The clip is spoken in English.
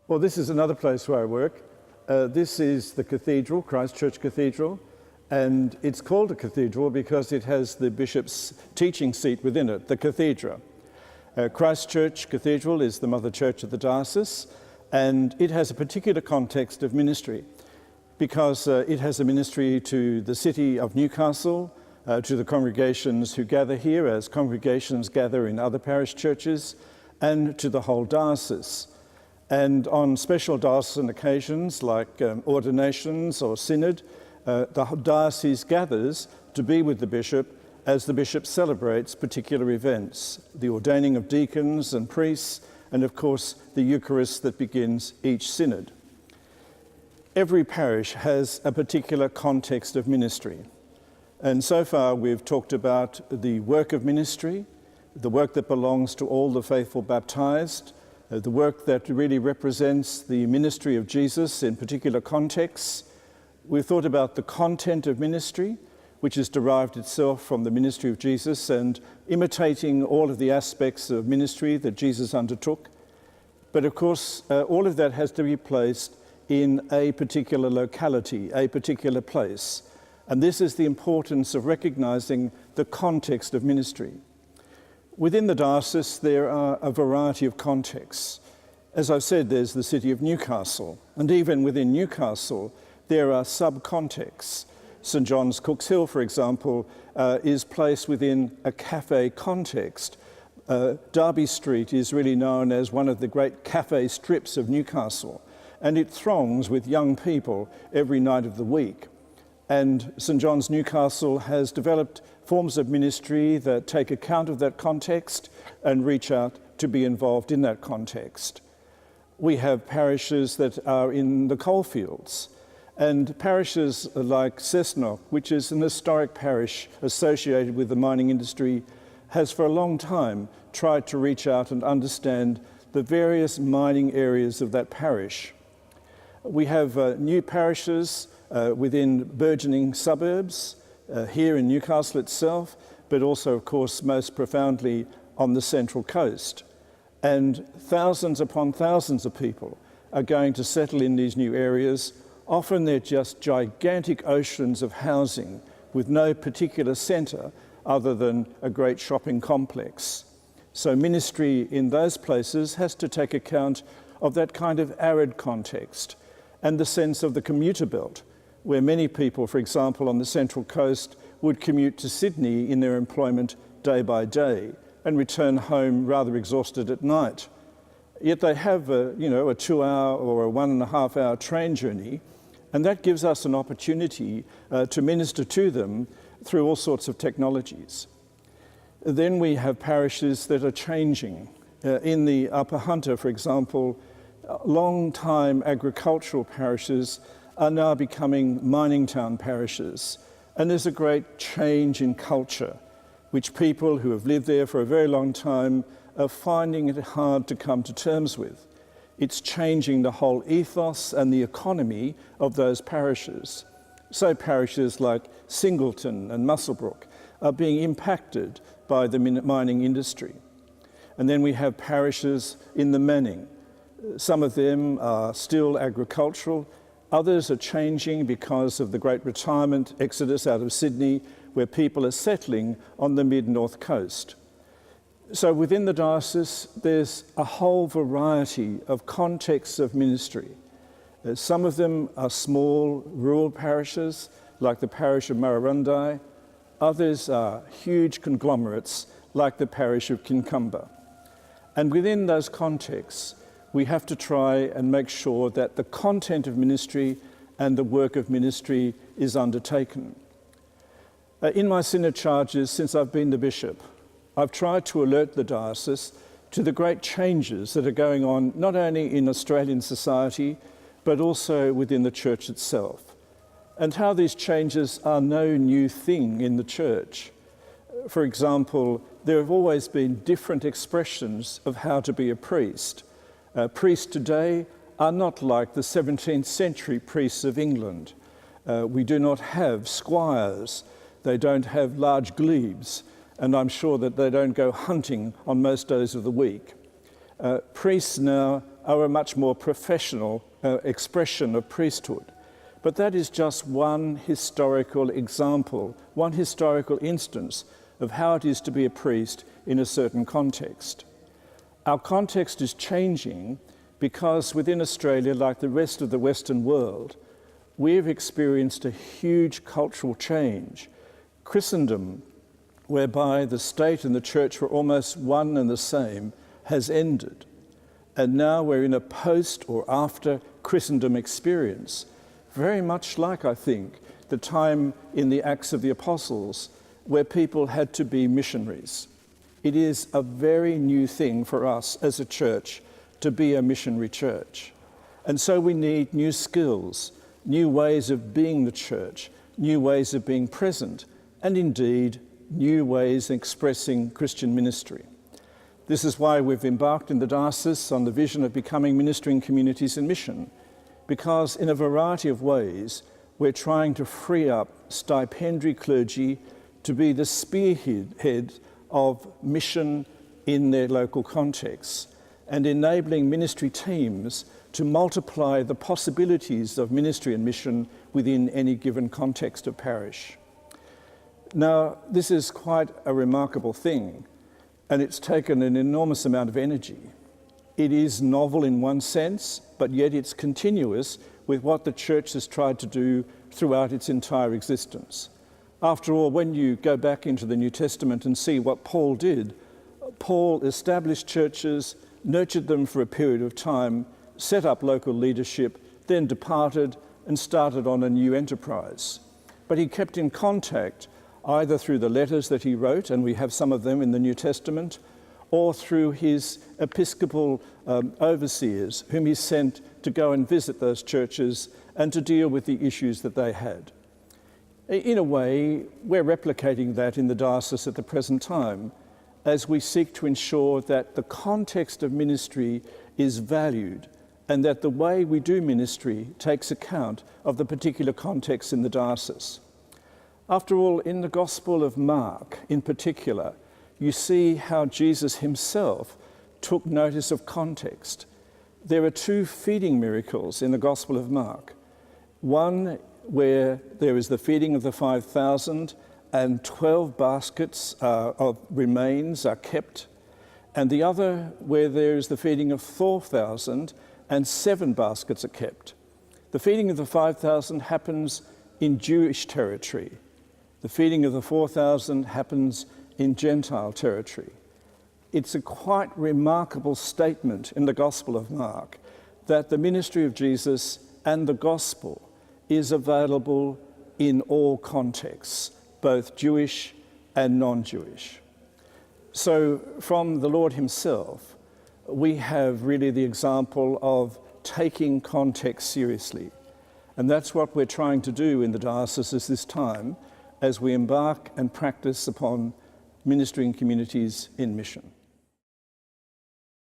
Well, this is another place where I work. This is the cathedral, Christ Church Cathedral, and it's called a cathedral because it has the bishop's teaching seat within it, the cathedra. Christ Church Cathedral is the mother church of the diocese, and it has a particular context of ministry because it has a ministry to the city of Newcastle, to the congregations who gather here as congregations gather in other parish churches, and to the whole diocese. And on special diocesan occasions like ordinations or synod, the diocese gathers to be with the bishop as the bishop celebrates particular events, the ordaining of deacons and priests, and of course the Eucharist that begins each synod. Every parish has a particular context of ministry. And so far we've talked about the work of ministry, the work that belongs to all the faithful baptized, the work that really represents the ministry of Jesus in particular contexts. We've thought about the content of ministry, which has derived itself from the ministry of Jesus and imitating all of the aspects of ministry that Jesus undertook. But of course, all of that has to be placed in a particular locality, a particular place. And this is the importance of recognizing the context of ministry. Within the diocese, there are a variety of contexts. As I've said, there's the city of Newcastle, and even within Newcastle, there are sub-contexts. St John's Cook's Hill, for example, is placed within a cafe context. Derby Street is really known as one of the great cafe strips of Newcastle, and it throngs with young people every night of the week. And St John's Newcastle has developed forms of ministry that take account of that context and reach out to be involved in that context. We have parishes that are in the coalfields, and parishes like Cessnock, which is an historic parish associated with the mining industry, has for a long time tried to reach out and understand the various mining areas of that parish. We have new parishes within burgeoning suburbs, here in Newcastle itself, but also, of course, most profoundly on the Central Coast. And thousands upon thousands of people are going to settle in these new areas. Often they're just gigantic oceans of housing with no particular centre other than a great shopping complex. So ministry in those places has to take account of that kind of arid context and the sense of the commuter belt, where many people, for example, on the Central Coast would commute to Sydney in their employment day by day and return home rather exhausted at night. Yet they have a 2-hour or a 1.5-hour train journey, and that gives us an opportunity to minister to them through all sorts of technologies. Then we have parishes that are changing. In the Upper Hunter, for example, long-time agricultural parishes are now becoming mining town parishes. And there's a great change in culture, which people who have lived there for a very long time are finding it hard to come to terms with. It's changing the whole ethos and the economy of those parishes. So parishes like Singleton and Muswellbrook are being impacted by the mining industry. And then we have parishes in the Manning. Some of them are still agricultural. Others are changing because of the great retirement exodus out of Sydney, where people are settling on the mid-north coast. So within the diocese, there's a whole variety of contexts of ministry. Some of them are small rural parishes, like the parish of Murrurundi. Others are huge conglomerates, like the parish of Kincumber. And within those contexts, we have to try and make sure that the content of ministry and the work of ministry is undertaken. In my synod charges since I've been the bishop, I've tried to alert the diocese to the great changes that are going on not only in Australian society, but also within the church itself, and how these changes are no new thing in the church. For example, there have always been different expressions of how to be a priest. Priests today are not like the 17th century priests of England. We do not have squires. They don't have large glebes, and I'm sure that they don't go hunting on most days of the week. Priests now are a much more professional expression of priesthood. But that is just one historical example, one historical instance of how it is to be a priest in a certain context. Our context is changing because within Australia, like the rest of the Western world, we've experienced a huge cultural change. Christendom, whereby the state and the church were almost one and the same, has ended. And now we're in a post or after Christendom experience, very much like, I think, the time in the Acts of the Apostles, where people had to be missionaries. It is a very new thing for us as a church to be a missionary church. And so we need new skills, new ways of being the church, new ways of being present, and indeed, new ways of expressing Christian ministry. This is why we've embarked in the Diocese on the vision of becoming ministering communities in mission, because in a variety of ways, we're trying to free up stipendiary clergy to be the spearhead of mission in their local contexts, and enabling ministry teams to multiply the possibilities of ministry and mission within any given context of parish. Now, this is quite a remarkable thing, and it's taken an enormous amount of energy. It is novel in one sense, but yet it's continuous with what the Church has tried to do throughout its entire existence. After all, when you go back into the New Testament and see what Paul did, Paul established churches, nurtured them for a period of time, set up local leadership, then departed and started on a new enterprise. But he kept in contact either through the letters that he wrote, and we have some of them in the New Testament, or through his episcopal overseers, whom he sent to go and visit those churches and to deal with the issues that they had. In a way, we're replicating that in the diocese at the present time, as we seek to ensure that the context of ministry is valued and that the way we do ministry takes account of the particular context in the diocese. After all, in the Gospel of Mark in particular, you see how Jesus himself took notice of context. There are two feeding miracles in the Gospel of Mark. One where there is the feeding of the 5,000 and 12 baskets of remains are kept, and the other where there is the feeding of 4,000 and 7 baskets are kept. The feeding of the 5,000 happens in Jewish territory. The feeding of the 4,000 happens in Gentile territory. It's a quite remarkable statement in the Gospel of Mark that the ministry of Jesus and the gospel is available in all contexts, both Jewish and non-Jewish. So from the Lord himself, we have really the example of taking context seriously. And that's what we're trying to do in the diocese this time as we embark and practice upon ministering communities in mission.